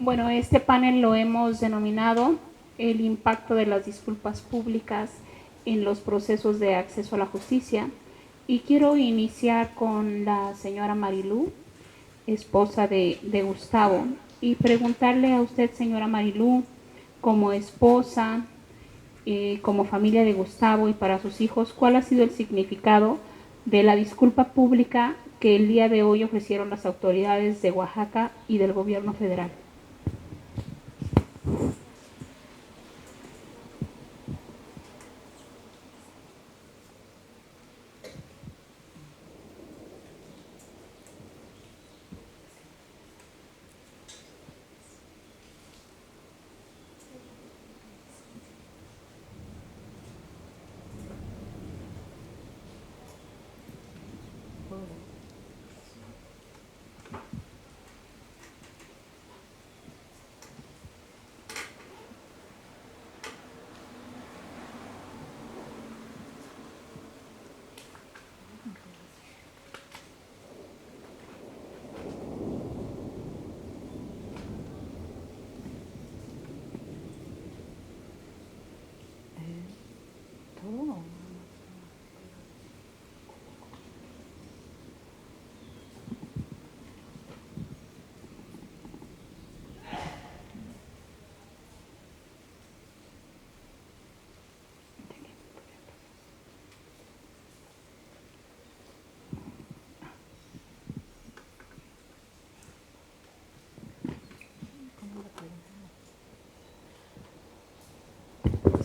Bueno, este panel lo hemos denominado el impacto de las disculpas públicas en los procesos de acceso a la justicia, y quiero iniciar con la señora Marilú, esposa de Gustavo, y preguntarle a usted, señora Marilú, como esposa, como familia de Gustavo y para sus hijos, ¿cuál ha sido el significado de la disculpa pública que el día de hoy ofrecieron las autoridades de Oaxaca y del gobierno federal?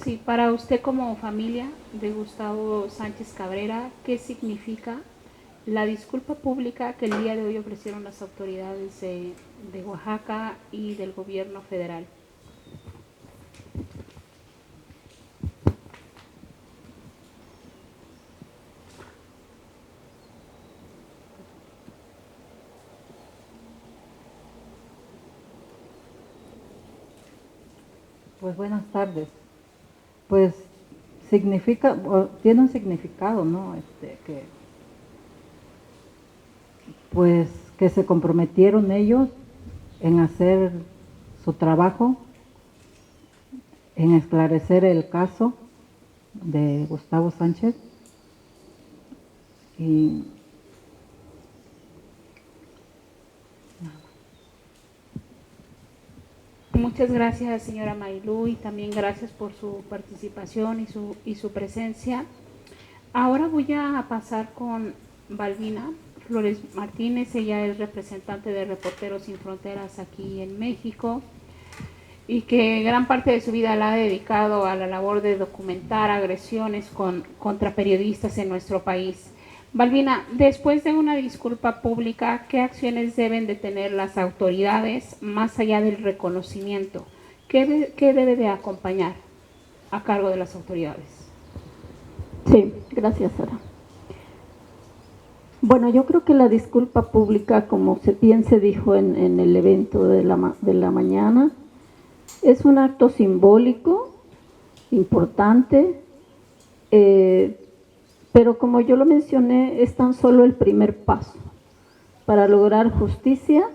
Sí, para usted como familia de Gustavo Sánchez Cabrera, ¿qué significa la disculpa pública que el día de hoy ofrecieron las autoridades de Oaxaca y del gobierno federal? Pues buenas tardes. Pues significa, tiene un significado, ¿no? Pues que se comprometieron ellos en hacer su trabajo, en esclarecer el caso de Gustavo Sánchez y Muchas gracias, señora Marilú, y también gracias por su participación y su presencia. Ahora voy a pasar con Balbina Flores Martínez. Ella es representante de Reporteros Sin Fronteras aquí en México y que gran parte de su vida la ha dedicado a la labor de documentar agresiones contra periodistas en nuestro país. Balbina, después de una disculpa pública, ¿qué acciones deben de tener las autoridades más allá del reconocimiento? ¿Qué debe de acompañar a cargo de las autoridades? Sí, gracias, Sara. Bueno, yo creo que la disculpa pública, como bien se dijo en el evento de la mañana, es un acto simbólico, importante, pero como yo lo mencioné, es tan solo el primer paso para lograr justicia,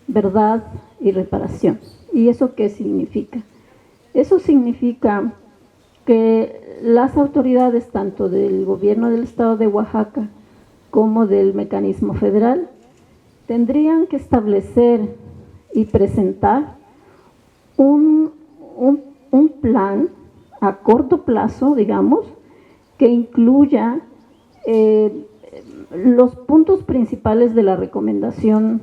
verdad y reparación. ¿Y eso qué significa? Eso significa que las autoridades, tanto del gobierno del estado de Oaxaca como del mecanismo federal, tendrían que establecer y presentar un plan a corto plazo, digamos, que incluya los puntos principales de la recomendación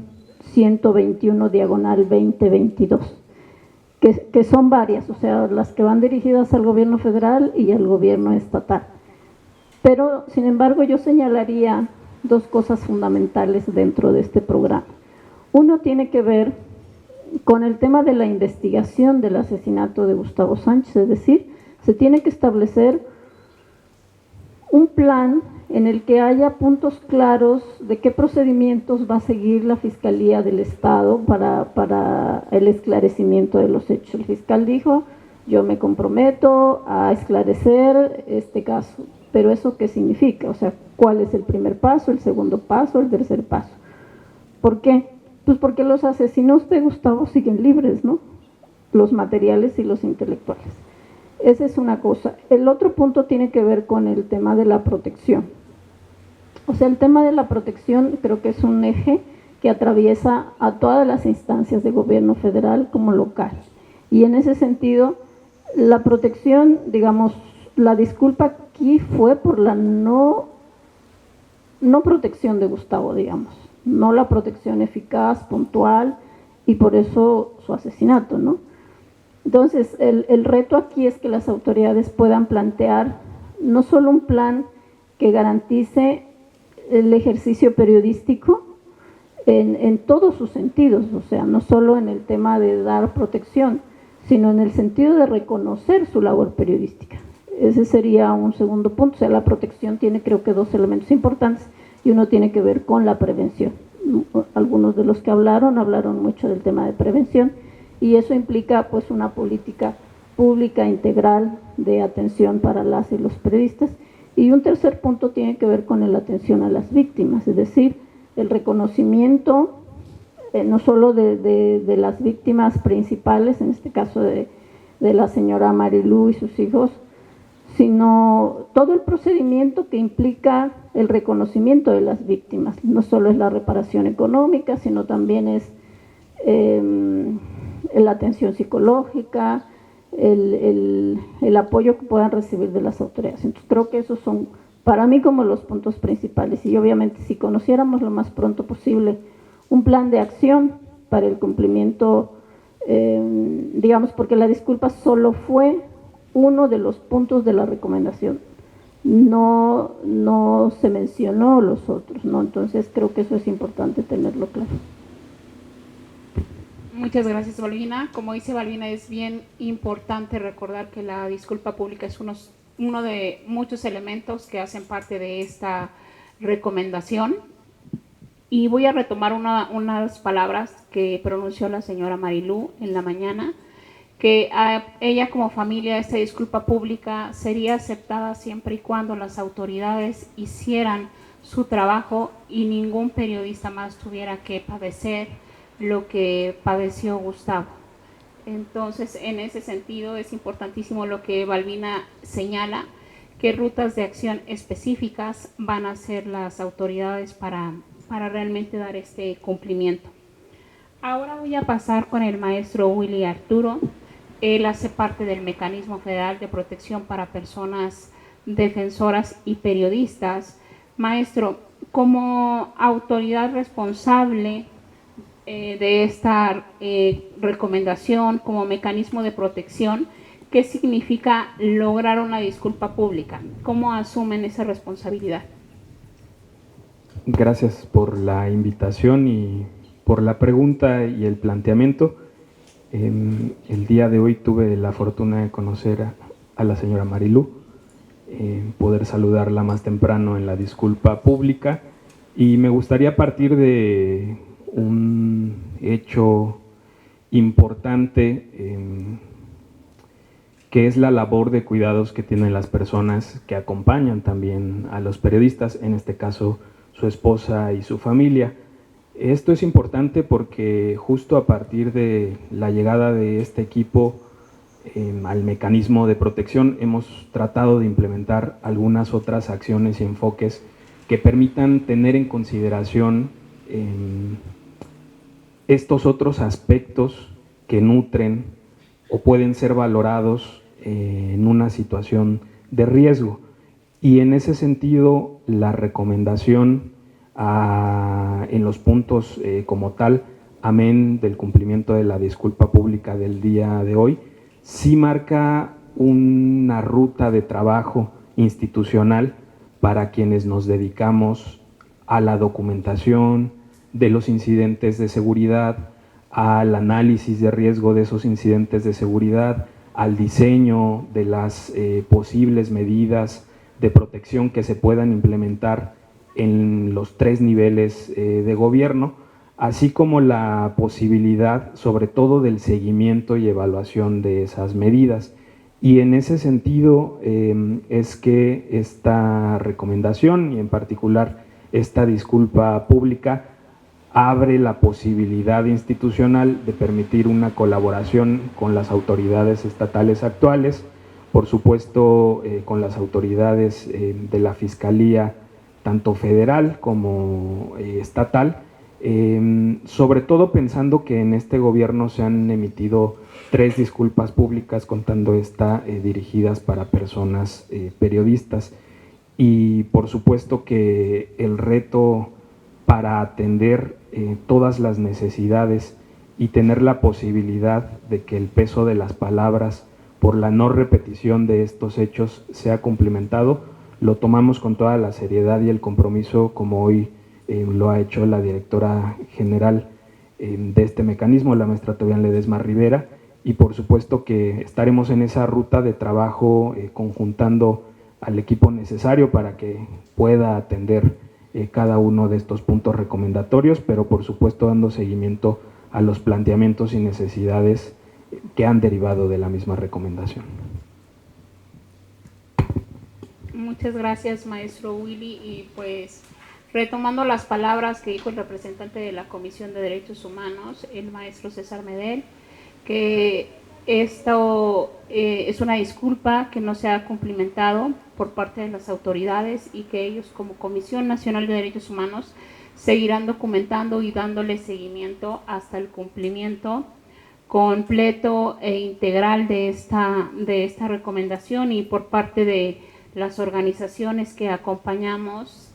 121/2022, que son varias, o sea, las que van dirigidas al gobierno federal y al gobierno estatal. Pero, sin embargo, yo señalaría dos cosas fundamentales dentro de este programa. Uno tiene que ver con el tema de la investigación del asesinato de Gustavo Sánchez, es decir, se tiene que establecer un plan en el que haya puntos claros de qué procedimientos va a seguir la Fiscalía del Estado para el esclarecimiento de los hechos. El fiscal dijo, yo me comprometo a esclarecer este caso, pero ¿eso qué significa? O sea, ¿cuál es el primer paso, el segundo paso, el tercer paso? ¿Por qué? Pues porque los asesinos de Gustavo siguen libres, ¿no? Los materiales y los intelectuales. Esa es una cosa. El otro punto tiene que ver con el tema de la protección. O sea, el tema de la protección creo que es un eje que atraviesa a todas las instancias de gobierno federal como local. Y en ese sentido, la protección, digamos, la disculpa aquí fue por la no protección de Gustavo, digamos, no la protección eficaz, puntual, y por eso su asesinato, ¿no? Entonces, el reto aquí es que las autoridades puedan plantear no solo un plan que garantice el ejercicio periodístico en todos sus sentidos, o sea, no solo en el tema de dar protección, sino en el sentido de reconocer su labor periodística. Ese sería un segundo punto. O sea, la protección tiene, creo que, dos elementos importantes, y uno tiene que ver con la prevención. Algunos de los que hablaron mucho del tema de prevención, y eso implica pues una política pública integral de atención para las y los periodistas. Y un tercer punto tiene que ver con la atención a las víctimas, es decir, el reconocimiento no solo de las víctimas principales, en este caso de la señora Marilú y sus hijos, sino todo el procedimiento que implica el reconocimiento de las víctimas. No solo es la reparación económica, sino también es la atención psicológica, el apoyo que puedan recibir de las autoridades. Entonces creo que esos son para mí como los puntos principales, y obviamente si conociéramos lo más pronto posible un plan de acción para el cumplimiento, digamos, porque la disculpa solo fue uno de los puntos de la recomendación, no se mencionó los otros, ¿no? Entonces creo que eso es importante tenerlo claro. Muchas gracias, Balbina. Como dice Balbina, es bien importante recordar que la disculpa pública es uno de muchos elementos que hacen parte de esta recomendación. Y voy a retomar unas palabras que pronunció la señora Marilú en la mañana, que a ella como familia esta disculpa pública sería aceptada siempre y cuando las autoridades hicieran su trabajo y ningún periodista más tuviera que padecer lo que padeció Gustavo. Entonces, en ese sentido es importantísimo lo que Balbina señala, qué rutas de acción específicas van a hacer las autoridades para realmente dar este cumplimiento. Ahora voy a pasar con el maestro Willy Arturo. Él hace parte del Mecanismo Federal de Protección para Personas Defensoras y Periodistas. Maestro, como autoridad responsable de esta recomendación, como mecanismo de protección, ¿qué significa lograr una disculpa pública? ¿Cómo asumen esa responsabilidad? Gracias por la invitación y por la pregunta y el planteamiento. El día de hoy tuve la fortuna de conocer a la señora Marilú, poder saludarla más temprano en la disculpa pública, y me gustaría partir de un hecho importante que es la labor de cuidados que tienen las personas que acompañan también a los periodistas, en este caso su esposa y su familia. Esto es importante porque justo a partir de la llegada de este equipo al mecanismo de protección hemos tratado de implementar algunas otras acciones y enfoques que permitan tener en consideración estos otros aspectos que nutren o pueden ser valorados en una situación de riesgo. Y en ese sentido, la recomendación en los puntos como tal, amén del cumplimiento de la disculpa pública del día de hoy, sí marca una ruta de trabajo institucional para quienes nos dedicamos a la documentación de los incidentes de seguridad, al análisis de riesgo de esos incidentes de seguridad, al diseño de las posibles medidas de protección que se puedan implementar en los 3 niveles de gobierno, así como la posibilidad, sobre todo, del seguimiento y evaluación de esas medidas. Y en ese sentido es que esta recomendación, y en particular esta disculpa pública, abre la posibilidad institucional de permitir una colaboración con las autoridades estatales actuales, por supuesto con las autoridades de la Fiscalía, tanto federal como estatal, sobre todo pensando que en este gobierno se han emitido 3 disculpas públicas, contando esta dirigidas para personas periodistas, y por supuesto que el reto para atender todas las necesidades y tener la posibilidad de que el peso de las palabras por la no repetición de estos hechos sea cumplimentado, lo tomamos con toda la seriedad y el compromiso, como hoy lo ha hecho la directora general de este mecanismo, la maestra Tobián Ledesma Rivera, y por supuesto que estaremos en esa ruta de trabajo conjuntando al equipo necesario para que pueda atender cada uno de estos puntos recomendatorios, pero por supuesto dando seguimiento a los planteamientos y necesidades que han derivado de la misma recomendación. Muchas gracias, maestro Willy, y pues retomando las palabras que dijo el representante de la Comisión de Derechos Humanos, el maestro César Medel, que esto es una disculpa que no se ha cumplimentado por parte de las autoridades y que ellos como Comisión Nacional de Derechos Humanos seguirán documentando y dándole seguimiento hasta el cumplimiento completo e integral de esta recomendación, y por parte de las organizaciones que acompañamos,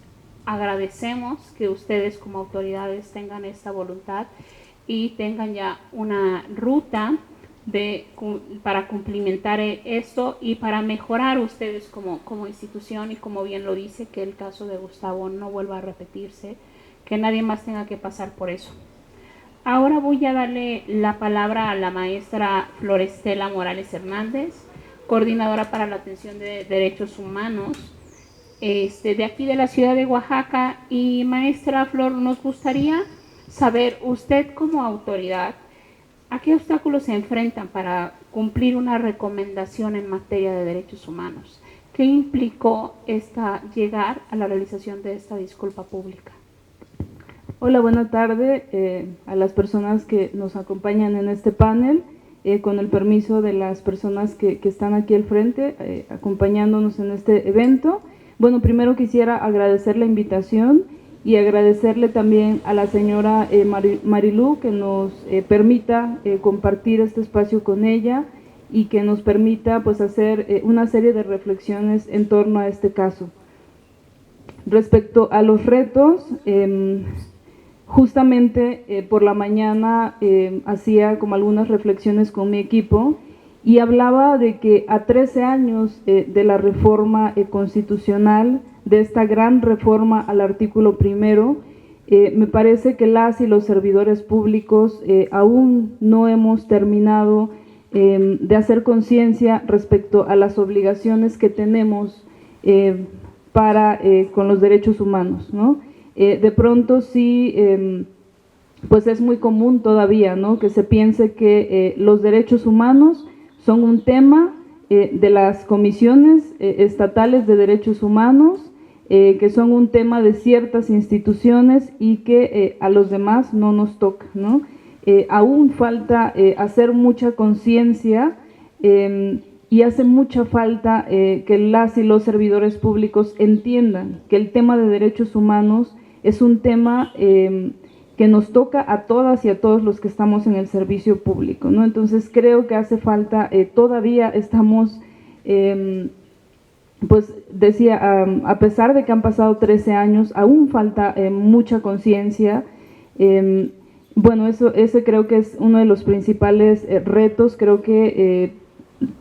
agradecemos que ustedes como autoridades tengan esta voluntad y tengan ya una ruta para cumplimentar esto y para mejorar ustedes como institución, y como bien lo dice, que el caso de Gustavo no vuelva a repetirse, que nadie más tenga que pasar por eso. Ahora voy a darle la palabra a la maestra Florestela Morales Hernández, coordinadora para la atención de derechos humanos de aquí de la ciudad de Oaxaca. Y maestra Flor, nos gustaría saber, usted como autoridad, ¿a qué obstáculos se enfrentan para cumplir una recomendación en materia de derechos humanos? ¿Qué implicó llegar a la realización de esta disculpa pública? Hola, buena tarde a las personas que nos acompañan en este panel, con el permiso de las personas que están aquí al frente acompañándonos en este evento. Bueno, primero quisiera agradecer la invitación y agradecerle también a la señora Marilú que nos permita compartir este espacio con ella y que nos permita pues hacer una serie de reflexiones en torno a este caso. Respecto a los retos, justamente por la mañana hacía como algunas reflexiones con mi equipo y hablaba de que a 13 años de la reforma constitucional, de esta gran reforma al artículo 1, me parece que las y los servidores públicos aún no hemos terminado de hacer conciencia respecto a las obligaciones que tenemos con los derechos humanos, ¿no? De pronto sí, pues es muy común todavía, ¿no?, que se piense que los derechos humanos son un tema de las comisiones estatales de derechos humanos, que son un tema de ciertas instituciones y que a los demás no nos toca, ¿no? Aún falta hacer mucha conciencia y hace mucha falta que las y los servidores públicos entiendan que el tema de derechos humanos es un tema que nos toca a todas y a todos los que estamos en el servicio público, ¿no? Entonces creo que hace falta, todavía estamos, pues decía, a pesar de que han pasado 13 años, aún falta mucha conciencia. Bueno, ese creo que es uno de los principales retos. Creo que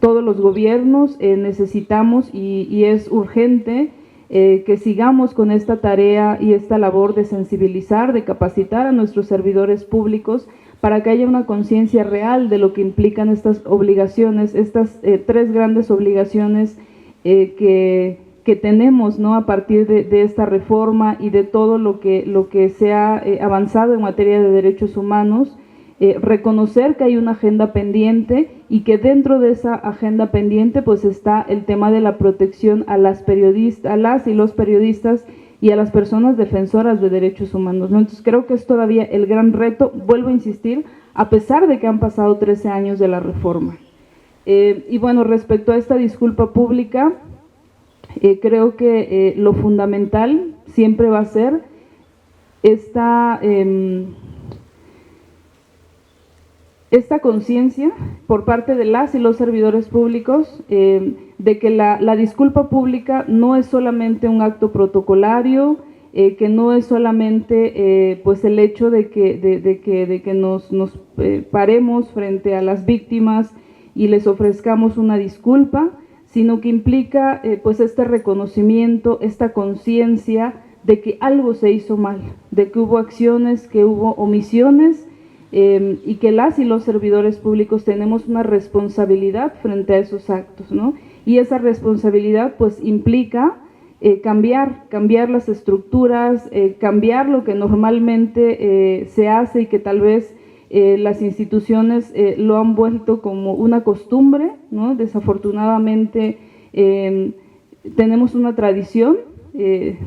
todos los gobiernos necesitamos y es urgente que sigamos con esta tarea y esta labor de sensibilizar, de capacitar a nuestros servidores públicos para que haya una conciencia real de lo que implican estas obligaciones, estas 3 grandes obligaciones que tenemos, ¿no?, a partir de esta reforma y de todo lo que se ha avanzado en materia de derechos humanos. Reconocer que hay una agenda pendiente y que dentro de esa agenda pendiente pues está el tema de la protección a las y los periodistas y a las personas defensoras de derechos humanos, ¿no? Entonces creo que es todavía el gran reto, vuelvo a insistir, a pesar de que han pasado 13 años de la reforma. Y bueno, respecto a esta disculpa pública, creo que lo fundamental siempre va a ser esta conciencia por parte de las y los servidores públicos de que la disculpa pública no es solamente un acto protocolario, que no es solamente pues el hecho de que nos paremos frente a las víctimas y les ofrezcamos una disculpa, sino que implica pues este reconocimiento, esta conciencia de que algo se hizo mal, de que hubo acciones, que hubo omisiones, y que las y los servidores públicos tenemos una responsabilidad frente a esos actos, ¿no? Y esa responsabilidad pues implica cambiar las estructuras, cambiar lo que normalmente se hace y que tal vez las instituciones lo han vuelto como una costumbre, ¿no? Desafortunadamente tenemos una tradición,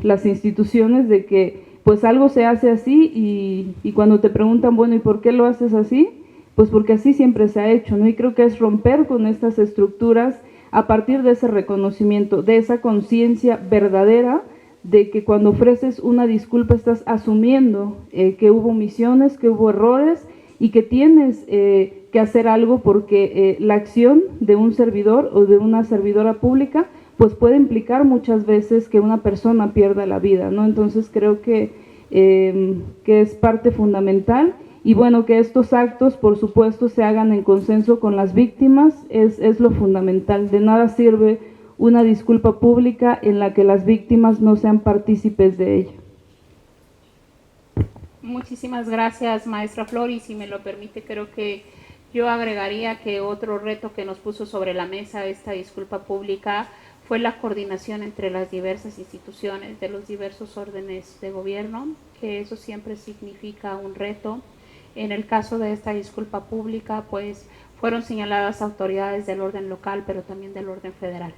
las instituciones, de que pues algo se hace así y cuando te preguntan, bueno, ¿y por qué lo haces así? Pues porque así siempre se ha hecho, ¿no? Y creo que es romper con estas estructuras a partir de ese reconocimiento, de esa conciencia verdadera de que cuando ofreces una disculpa estás asumiendo que hubo omisiones, que hubo errores y que tienes que hacer algo porque la acción de un servidor o de una servidora pública pues puede implicar muchas veces que una persona pierda la vida, ¿no? Entonces creo que es parte fundamental y bueno, que estos actos por supuesto se hagan en consenso con las víctimas es lo fundamental. De nada sirve una disculpa pública en la que las víctimas no sean partícipes de ella. Muchísimas gracias, maestra Flor, y si me lo permite, creo que yo agregaría que otro reto que nos puso sobre la mesa esta disculpa pública fue la coordinación entre las diversas instituciones de los diversos órdenes de gobierno, que eso siempre significa un reto. En el caso de esta disculpa pública, pues fueron señaladas autoridades del orden local, pero también del orden federal.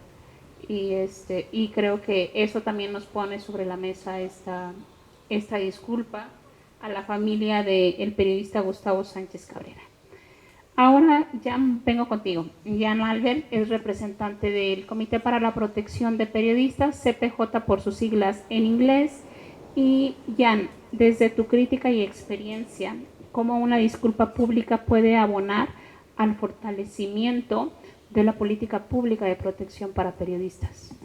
Y creo que eso también nos pone sobre la mesa esta disculpa a la familia del periodista Gustavo Sánchez Cabrera. Ahora, Jan, vengo contigo. Jan Albert es representante del Comité para la Protección de Periodistas, CPJ por sus siglas en inglés. Y Jan, desde tu crítica y experiencia, ¿cómo una disculpa pública puede abonar al fortalecimiento de la política pública de protección para periodistas?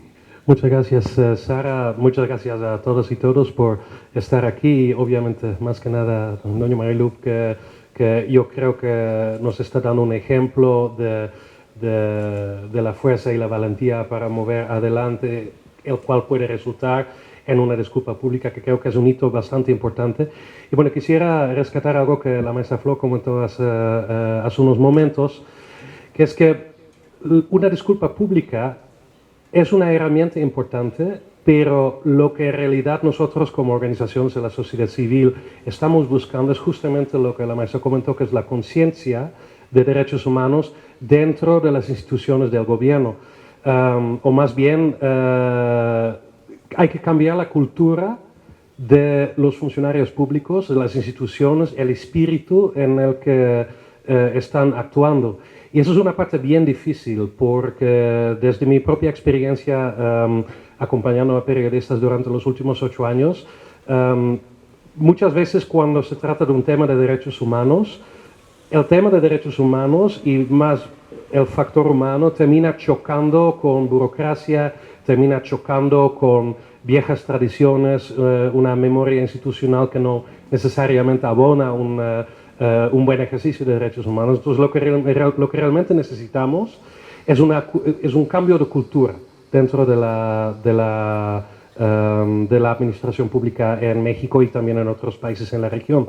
Muchas gracias, Sara. Muchas gracias a todos y todos por estar aquí. Obviamente, más que nada, doña Marilu, que yo creo que nos está dando un ejemplo de la fuerza y la valentía para mover adelante, el cual puede resultar en una disculpa pública, que creo que es un hito bastante importante. Y bueno, quisiera rescatar algo que la maestra Flor comentó hace unos momentos, que es que una disculpa pública es una herramienta importante, pero lo que en realidad nosotros como organizaciones de la sociedad civil estamos buscando es justamente lo que la maestra comentó, que es la conciencia de derechos humanos dentro de las instituciones del gobierno. O más bien, hay que cambiar la cultura de los funcionarios públicos, de las instituciones, el espíritu en el que están actuando. Y eso es una parte bien difícil, porque desde mi propia experiencia acompañando a periodistas durante los últimos 8 años, muchas veces cuando se trata de un tema de derechos humanos, el tema de derechos humanos y más el factor humano termina chocando con burocracia, termina chocando con viejas tradiciones, una memoria institucional que no necesariamente abona un buen ejercicio de derechos humanos. Entonces lo que realmente necesitamos es un cambio de cultura dentro de la administración pública en México y también en otros países en la región.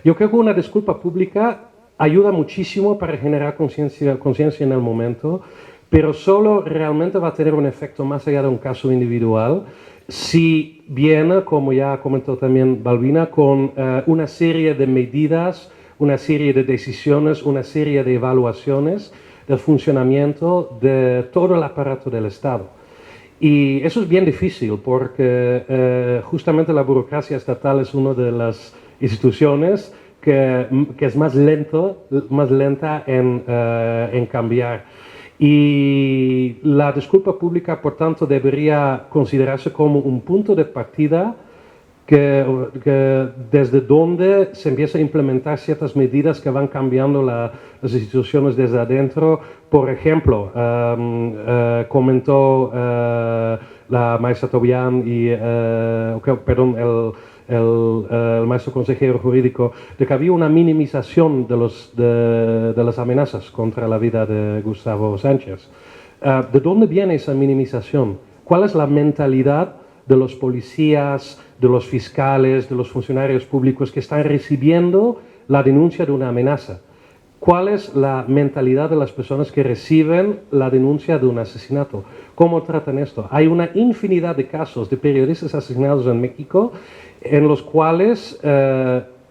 Yo creo que una disculpa pública ayuda muchísimo para generar conciencia en el momento, pero solo realmente va a tener un efecto más allá de un caso individual si viene, como ya comentó también Balbina, con una serie de medidas, una serie de decisiones, una serie de evaluaciones del funcionamiento de todo el aparato del Estado. Y eso es bien difícil porque justamente la burocracia estatal es una de las instituciones que es más lenta en cambiar. Y la disculpa pública, por tanto, debería considerarse como un punto de partida que desde donde se empieza a implementar ciertas medidas que van cambiando las instituciones desde adentro. Por ejemplo, comentó la maestra Tobián y, perdón, el maestro consejero jurídico, de que había una minimización de las amenazas contra la vida de Gustavo Sánchez. ¿De dónde viene esa minimización? ¿Cuál es la mentalidad de los policías, de los fiscales, de los funcionarios públicos que están recibiendo la denuncia de una amenaza? ¿Cuál es la mentalidad de las personas que reciben la denuncia de un asesinato? ¿Cómo tratan esto? Hay una infinidad de casos de periodistas asesinados en México en los cuales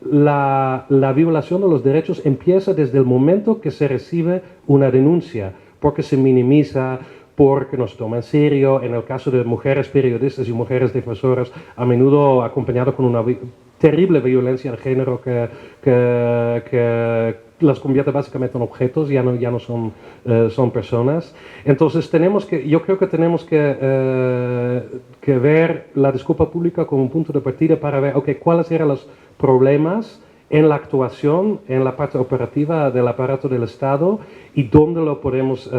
la violación de los derechos empieza desde el momento que se recibe una denuncia, porque se minimiza, porque no se toma en serio. En el caso de mujeres periodistas y mujeres defensoras, a menudo acompañado con una terrible violencia de género que las convierte básicamente en objetos, ya no son personas. Entonces yo creo que tenemos que ver la disculpa pública como un punto de partida para ver, cuáles eran los problemas en la actuación, en la parte operativa del aparato del Estado y dónde lo podemos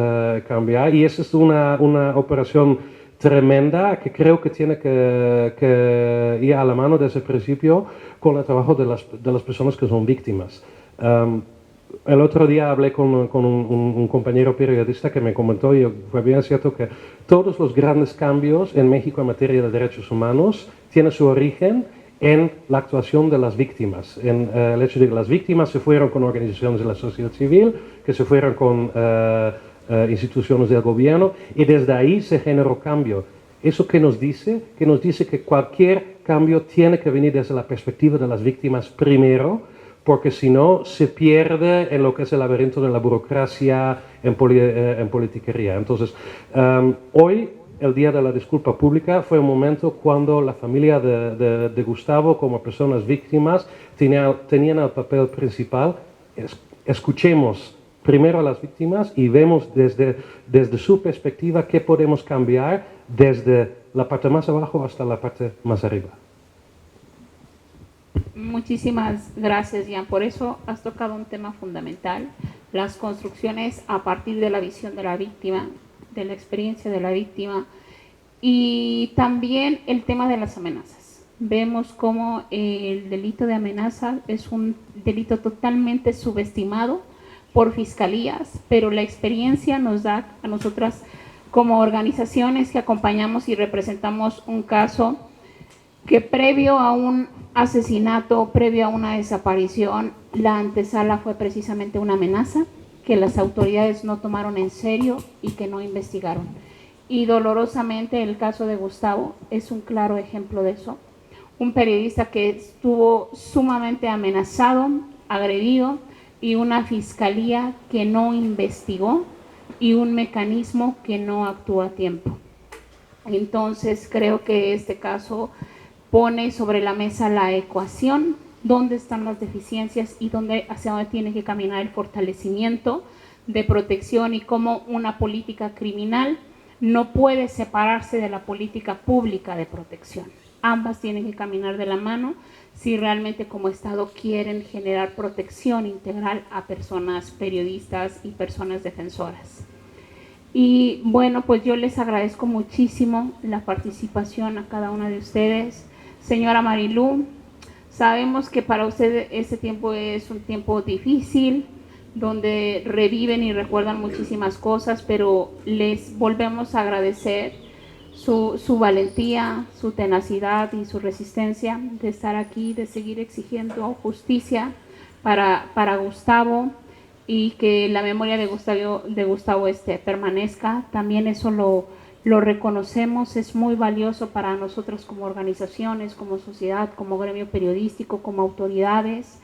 cambiar. Y esa es una operación tremenda que creo que tiene que ir a la mano desde el principio con el trabajo de las personas que son víctimas. El otro día hablé con un compañero periodista que me comentó, y fue bien cierto, que todos los grandes cambios en México en materia de derechos humanos tienen su origen en la actuación de las víctimas, en el hecho de que las víctimas se fueron con organizaciones de la sociedad civil, que se fueron con instituciones del gobierno, y desde ahí se generó cambio. ¿Eso qué nos dice? Que nos dice que cualquier cambio tiene que venir desde la perspectiva de las víctimas primero, porque si no se pierde en lo que es el laberinto de la burocracia, en politiquería. Entonces, hoy, el día de la disculpa pública, fue un momento cuando la familia de Gustavo, como personas víctimas, tenían el papel principal. Escuchemos primero a las víctimas y vemos desde su perspectiva qué podemos cambiar desde la parte más abajo hasta la parte más arriba. Muchísimas gracias, Jan. Por eso has tocado un tema fundamental, las construcciones a partir de la visión de la víctima, de la experiencia de la víctima, y también el tema de las amenazas. Vemos cómo el delito de amenaza es un delito totalmente subestimado por fiscalías, pero la experiencia nos da a nosotras como organizaciones que acompañamos y representamos un caso que previo a un asesinato, previo a una desaparición, la antesala fue precisamente una amenaza que las autoridades no tomaron en serio y que no investigaron. Y dolorosamente el caso de Gustavo es un claro ejemplo de eso. Un periodista que estuvo sumamente amenazado, agredido, y una fiscalía que no investigó y un mecanismo que no actuó a tiempo. Entonces creo que este caso pone sobre la mesa la ecuación, dónde están las deficiencias y hacia dónde tiene que caminar el fortalecimiento de protección, y cómo una política criminal no puede separarse de la política pública de protección. Ambas tienen que caminar de la mano si realmente como Estado quieren generar protección integral a personas periodistas y personas defensoras. Y bueno, pues yo les agradezco muchísimo la participación a cada una de ustedes. Señora Marilú, sabemos que para usted este tiempo es un tiempo difícil, donde reviven y recuerdan muchísimas cosas, pero les volvemos a agradecer su valentía, su tenacidad y su resistencia de estar aquí, de seguir exigiendo justicia para Gustavo, y que la memoria de Gustavo permanezca. También eso lo reconocemos, es muy valioso para nosotros como organizaciones, como sociedad, como gremio periodístico, como autoridades.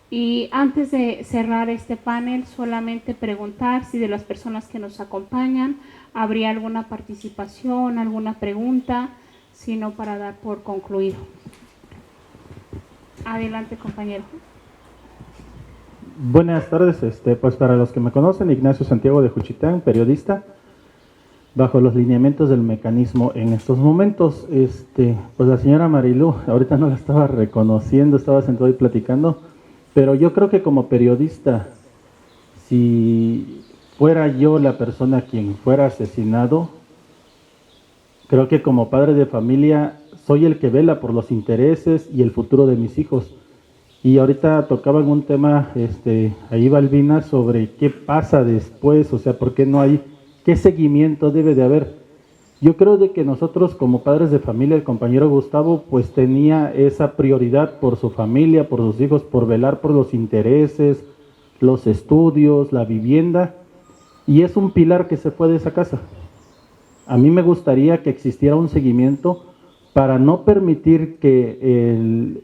Y antes de cerrar este panel, solamente preguntar si de las personas que nos acompañan ¿Habría alguna participación, alguna pregunta? Sino para dar por concluido. Adelante, compañero. Buenas tardes, pues para los que me conocen, Ignacio Santiago de Juchitán, periodista, bajo los lineamientos del mecanismo. En estos momentos, pues la señora Marilú, ahorita no la estaba reconociendo, estaba sentado ahí platicando, pero yo creo que como periodista, si fuera yo la persona quien fuera asesinado, creo que como padre de familia soy el que vela por los intereses y el futuro de mis hijos. Y ahorita tocaban un tema, ahí Balbina, sobre qué pasa después, o sea, por qué no hay, qué seguimiento debe de haber. Yo creo de que nosotros como padres de familia, el compañero Gustavo, pues tenía esa prioridad por su familia, por sus hijos, por velar por los intereses, los estudios, la vivienda, y es un pilar que se fue de esa casa. A mí me gustaría que existiera un seguimiento para no permitir que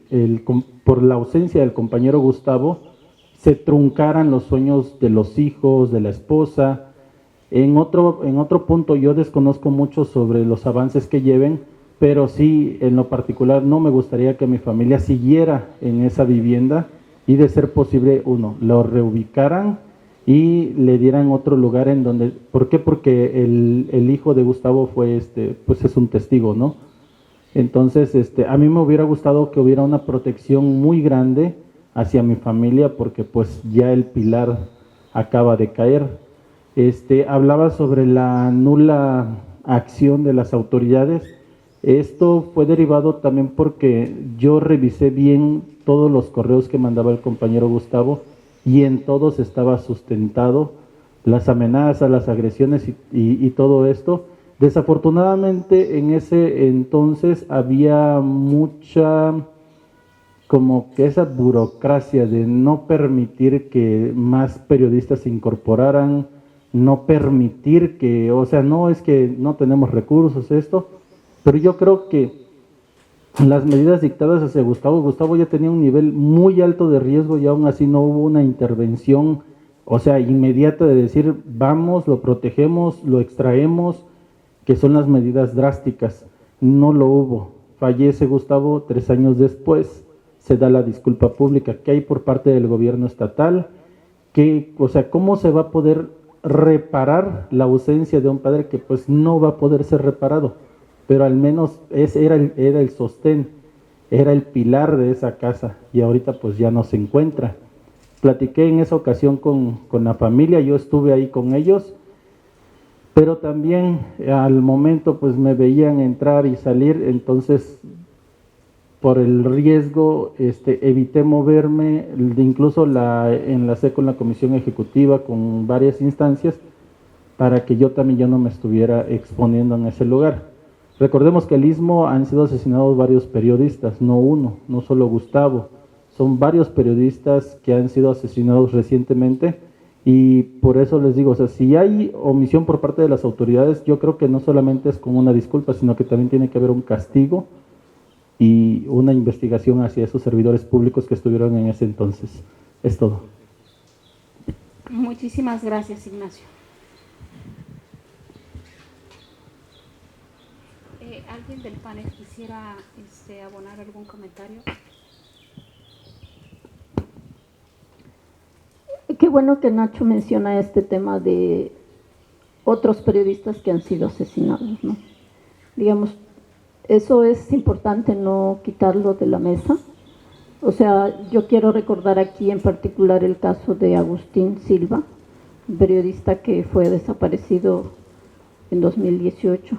por la ausencia del compañero Gustavo se truncaran los sueños de los hijos, de la esposa. En otro punto, yo desconozco mucho sobre los avances que lleven, pero sí, en lo particular, no me gustaría que mi familia siguiera en esa vivienda y, de ser posible, lo reubicaran y le dieran otro lugar en donde. ¿Por qué? Porque el hijo de Gustavo fue, pues es un testigo, ¿no? Entonces, a mí me hubiera gustado que hubiera una protección muy grande hacia mi familia, porque pues ya el pilar acaba de caer. Hablaba sobre la nula acción de las autoridades. Esto fue derivado también porque yo revisé bien todos los correos que mandaba el compañero Gustavo y en todos estaba sustentado las amenazas, las agresiones y todo esto. Desafortunadamente en ese entonces había mucha, como que esa burocracia de no permitir que más periodistas se incorporaran, no permitir que, o sea, no es que no tenemos recursos, pero yo creo que las medidas dictadas hacia Gustavo ya tenía un nivel muy alto de riesgo y aún así no hubo una intervención, o sea, inmediata, de decir, vamos, lo protegemos, lo extraemos, que son las medidas drásticas. No lo hubo. Fallece Gustavo 3 años después, se da la disculpa pública que hay por parte del gobierno estatal, o sea, ¿cómo se va a poder reparar la ausencia de un padre que pues no va a poder ser reparado? Pero al menos era el sostén, era el pilar de esa casa, y ahorita pues ya no se encuentra. Platiqué en esa ocasión con la familia, yo estuve ahí con ellos, pero también al momento pues me veían entrar y salir, entonces por el riesgo evité moverme, incluso enlacé con la comisión ejecutiva, con varias instancias, para que yo no me estuviera exponiendo en ese lugar. Recordemos que el Istmo han sido asesinados varios periodistas, no uno, no solo Gustavo, son varios periodistas que han sido asesinados recientemente. Y por eso les digo, o sea, si hay omisión por parte de las autoridades, yo creo que no solamente es con una disculpa, sino que también tiene que haber un castigo y una investigación hacia esos servidores públicos que estuvieron en ese entonces. Es todo. Muchísimas gracias, Ignacio. ¿Alguien del panel quisiera abonar algún comentario? Qué bueno que Nacho menciona este tema de otros periodistas que han sido asesinados, ¿no? Digamos, eso es importante no quitarlo de la mesa. O sea, yo quiero recordar aquí en particular el caso de Agustín Silva, un periodista que fue desaparecido en 2018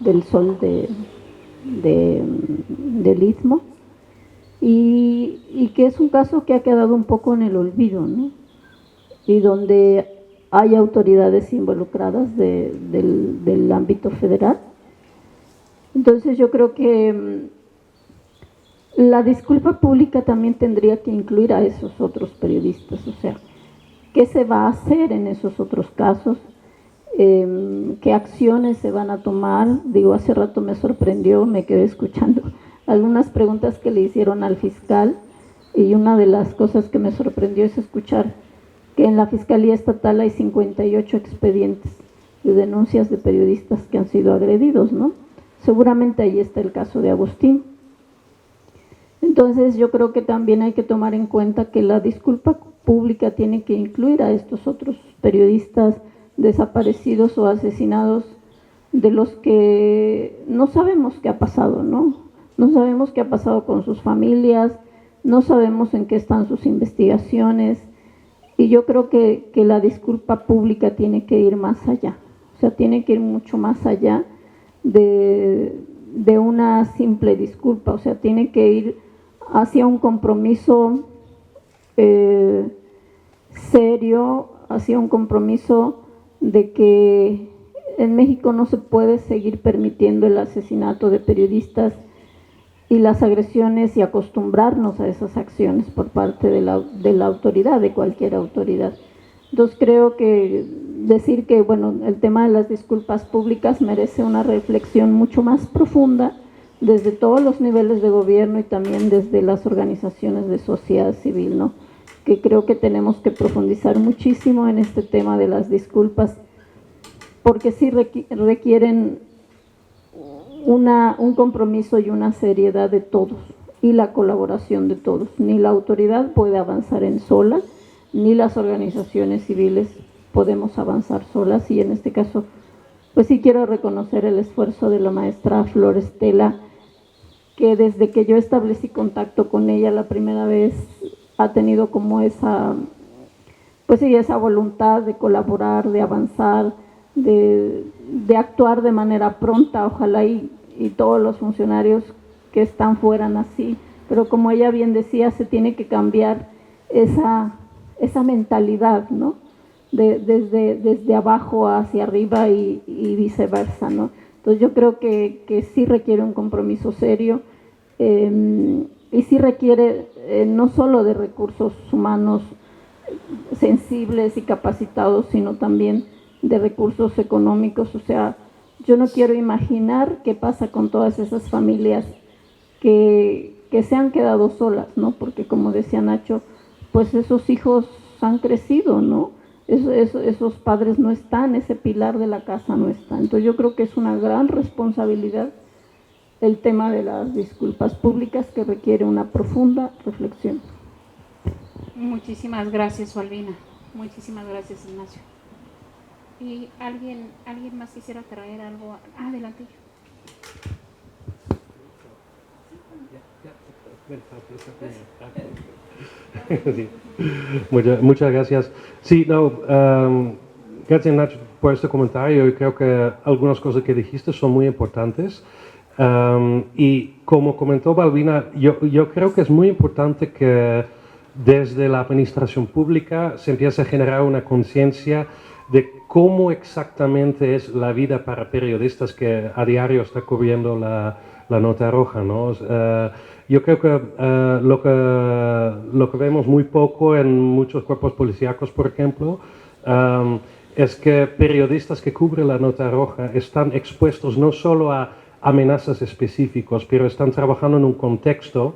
del Sol del Istmo. Y que es un caso que ha quedado un poco en el olvido, ¿no? Y donde hay autoridades involucradas del ámbito federal. Entonces yo creo que la disculpa pública también tendría que incluir a esos otros periodistas, o sea, ¿qué se va a hacer en esos otros casos? ¿Qué acciones se van a tomar? Digo, hace rato me sorprendió, me quedé escuchando algunas preguntas que le hicieron al fiscal, y una de las cosas que me sorprendió es escuchar que en la Fiscalía Estatal hay 58 expedientes denuncias de periodistas que han sido agredidos, ¿no? Seguramente ahí está el caso de Agustín. Entonces yo creo que también hay que tomar en cuenta que la disculpa pública tiene que incluir a estos otros periodistas desaparecidos o asesinados, de los que no sabemos qué ha pasado, ¿no? No sabemos qué ha pasado con sus familias, no sabemos en qué están sus investigaciones, y yo creo que la disculpa pública tiene que ir más allá, o sea, tiene que ir mucho más allá de una simple disculpa, o sea, tiene que ir hacia un compromiso serio, hacia un compromiso de que en México no se puede seguir permitiendo el asesinato de periodistas y las agresiones, y acostumbrarnos a esas acciones por parte de la autoridad, de cualquier autoridad. Entonces creo que decir que bueno, el tema de las disculpas públicas merece una reflexión mucho más profunda desde todos los niveles de gobierno y también desde las organizaciones de sociedad civil, ¿no? Que creo que tenemos que profundizar muchísimo en este tema de las disculpas, porque sí requieren un compromiso y una seriedad de todos y la colaboración de todos. Ni la autoridad puede avanzar en sola, ni las organizaciones civiles podemos avanzar solas, y en este caso pues sí quiero reconocer el esfuerzo de la maestra Flor Estela, que desde que yo establecí contacto con ella la primera vez ha tenido como esa, pues sí, esa voluntad de colaborar, de avanzar, de actuar de manera pronta. Ojalá y todos los funcionarios que están fueran así, pero como ella bien decía, se tiene que cambiar esa mentalidad, ¿no? Desde abajo hacia arriba y viceversa, ¿no? Entonces yo creo que sí requiere un compromiso serio, y sí requiere no solo de recursos humanos sensibles y capacitados, sino también de recursos económicos. O sea, yo no quiero imaginar qué pasa con todas esas familias que se han quedado solas, ¿no? Porque como decía Nacho, pues esos hijos han crecido, ¿no? Esos padres no están, ese pilar de la casa no está. Entonces yo creo que es una gran responsabilidad el tema de las disculpas públicas, que requiere una profunda reflexión. Muchísimas gracias, Balbina. Muchísimas gracias, Ignacio. ¿Y alguien más quisiera traer algo? Adelante. Sí. Muchas gracias. Sí, no, gracias Nacho por este comentario. Yo creo que algunas cosas que dijiste son muy importantes. Y como comentó Balbina, yo creo que es muy importante que desde la administración pública se empiece a generar una conciencia de cómo exactamente es la vida para periodistas que a diario está cubriendo la nota roja, ¿no? Yo creo que lo que vemos muy poco en muchos cuerpos policíacos, por ejemplo, es que periodistas que cubren la nota roja están expuestos no solo a amenazas específicas, pero están trabajando en un contexto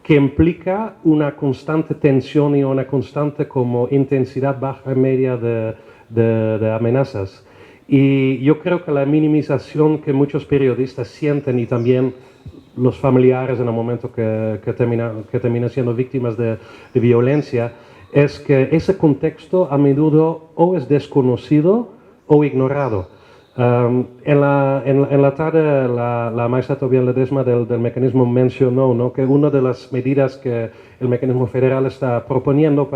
que implica una constante tensión y una constante como intensidad baja y media de amenazas. Y yo creo que la minimización que muchos periodistas sienten, y también los familiares en el momento que terminan siendo víctimas de violencia, es que ese contexto a menudo o es desconocido o ignorado. En la tarde la maestra Tobias Ledesma del mecanismo mencionó, ¿no?, que una de las medidas que el mecanismo federal está proponiendo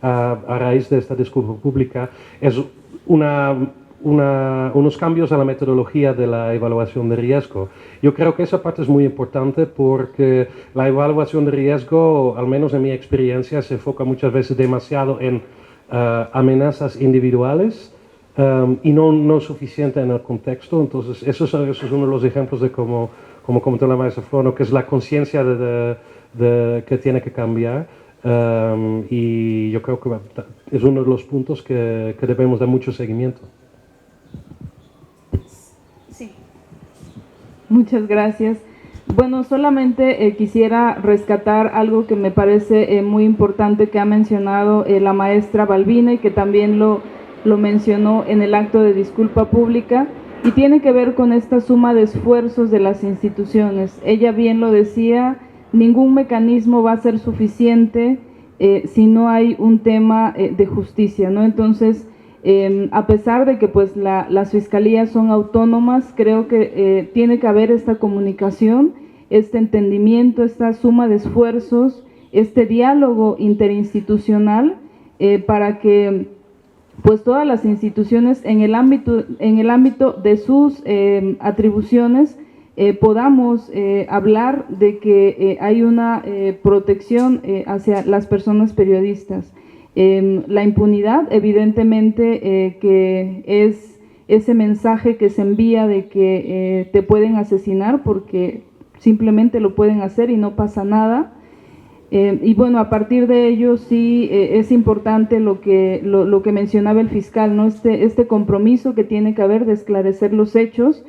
a raíz de esta disculpa pública es unos cambios a la metodología de la evaluación de riesgo. Yo creo que esa parte es muy importante porque la evaluación de riesgo, al menos en mi experiencia, se enfoca muchas veces demasiado en amenazas individuales y no suficiente en el contexto. Entonces eso es uno de los ejemplos de como comentó la maestra Flor, ¿no?, que es la conciencia que tiene que cambiar. Y yo creo que es uno de los puntos que debemos dar mucho seguimiento. Sí. Muchas gracias. Bueno, solamente quisiera rescatar algo que me parece muy importante que ha mencionado la maestra Balbina, y que también lo lo mencionó en el acto de disculpa pública, y tiene que ver con esta suma de esfuerzos de las instituciones. Ella bien lo decía, ningún mecanismo va a ser suficiente si no hay un tema de justicia, ¿no? Entonces, a pesar de que pues las fiscalías son autónomas, creo que tiene que haber esta comunicación, este entendimiento, esta suma de esfuerzos, este diálogo interinstitucional para que pues todas las instituciones en el ámbito de sus atribuciones podamos hablar de que hay una protección hacia las personas periodistas. La impunidad, evidentemente, que es ese mensaje que se envía de que te pueden asesinar porque simplemente lo pueden hacer y no pasa nada. Y bueno, a partir de ello sí es importante lo que mencionaba el fiscal, ¿no? Este compromiso que tiene que haber de esclarecer los hechos,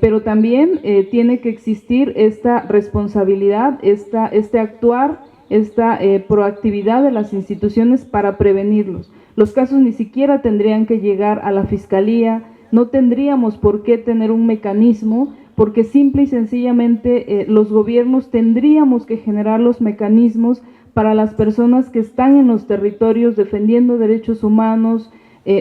pero también tiene que existir esta responsabilidad, este actuar, esta proactividad de las instituciones para prevenirlos. Los casos ni siquiera tendrían que llegar a la fiscalía, no tendríamos por qué tener un mecanismo, porque simple y sencillamente los gobiernos tendríamos que generar los mecanismos para las personas que están en los territorios defendiendo derechos humanos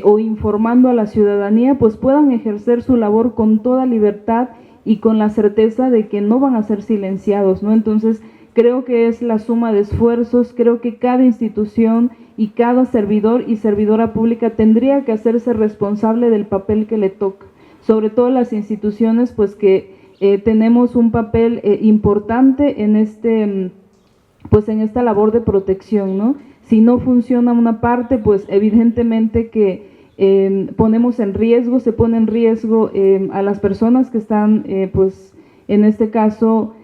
o informando a la ciudadanía, pues puedan ejercer su labor con toda libertad y con la certeza de que no van a ser silenciados, ¿no? Entonces, creo que es la suma de esfuerzos, creo que cada institución y cada servidor y servidora pública tendría que hacerse responsable del papel que le toca. Sobre todo las instituciones, pues que tenemos un papel importante en pues en esta labor de protección, ¿no? Si no funciona una parte, pues evidentemente que ponemos en riesgo, se pone en riesgo a las personas que están, pues en este caso,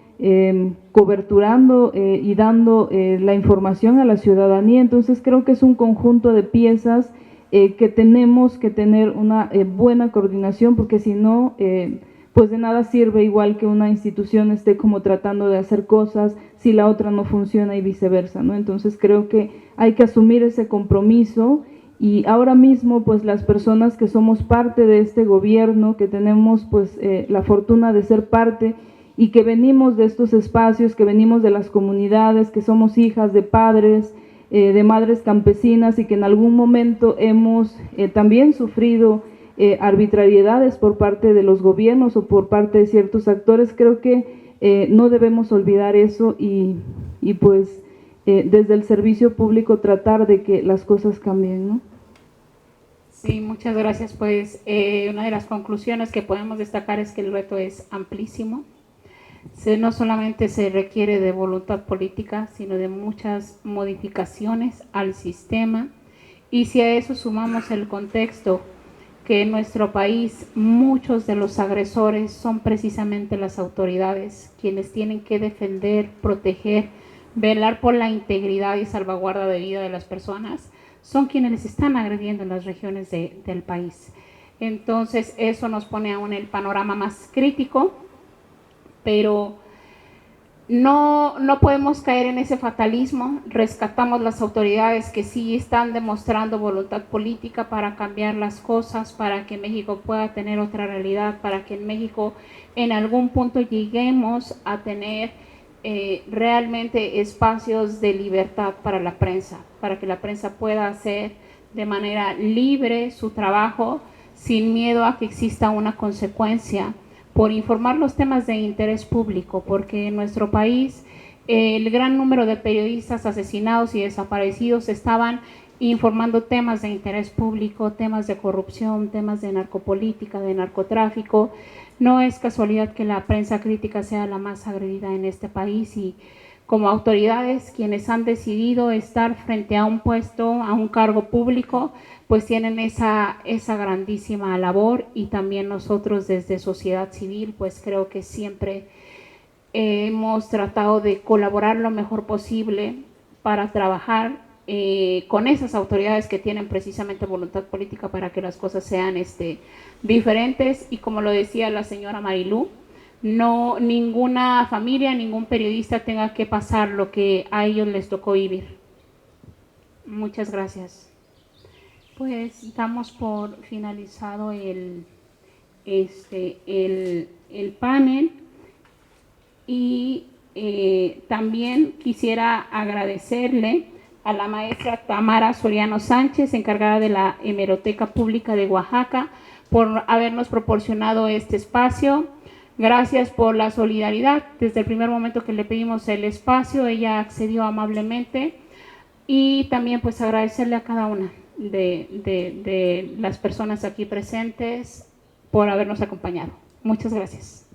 coberturando y dando la información a la ciudadanía. Entonces creo que es un conjunto de piezas que tenemos que tener una buena coordinación, porque si no, pues de nada sirve igual que una institución esté como tratando de hacer cosas si la otra no funciona y viceversa, ¿no? Entonces creo que hay que asumir ese compromiso, y ahora mismo pues las personas que somos parte de este gobierno, que tenemos pues la fortuna de ser parte y que venimos de estos espacios, que venimos de las comunidades, que somos hijas de padres, de madres campesinas, y que en algún momento hemos también sufrido arbitrariedades por parte de los gobiernos o por parte de ciertos actores. Creo que no debemos olvidar eso y pues desde el servicio público tratar de que las cosas cambien, ¿no? Sí, muchas gracias. Pues una de las conclusiones que podemos destacar es que el reto es amplísimo. No solamente se requiere de voluntad política, sino de muchas modificaciones al sistema, y si a eso sumamos el contexto que en nuestro país muchos de los agresores son precisamente las autoridades, quienes tienen que defender, proteger, velar por la integridad y salvaguarda de vida de las personas, son quienes les están agrediendo en las regiones del país. Entonces eso nos pone aún el panorama más crítico, pero no podemos caer en ese fatalismo. Rescatamos las autoridades que sí están demostrando voluntad política para cambiar las cosas, para que México pueda tener otra realidad, para que en México en algún punto lleguemos a tener realmente espacios de libertad para la prensa, para que la prensa pueda hacer de manera libre su trabajo sin miedo a que exista una consecuencia por informar los temas de interés público, porque en nuestro país el gran número de periodistas asesinados y desaparecidos estaban informando temas de interés público, temas de corrupción, temas de narcopolítica, de narcotráfico. No es casualidad que la prensa crítica sea la más agredida en este país, y como autoridades quienes han decidido estar frente a un puesto, a un cargo público, pues tienen esa grandísima labor, y también nosotros desde sociedad civil pues creo que siempre hemos tratado de colaborar lo mejor posible para trabajar con esas autoridades que tienen precisamente voluntad política para que las cosas sean diferentes. Y como lo decía la señora Marilú, no ninguna familia, ningún periodista tenga que pasar lo que a ellos les tocó vivir. Muchas gracias. Pues damos por finalizado el panel y también quisiera agradecerle a la maestra Tamara Soriano Sánchez, encargada de la Hemeroteca Pública de Oaxaca, por habernos proporcionado este espacio. Gracias por la solidaridad. Desde el primer momento que le pedimos el espacio, ella accedió amablemente. Y también pues agradecerle a cada una de las personas aquí presentes por habernos acompañado. Muchas gracias.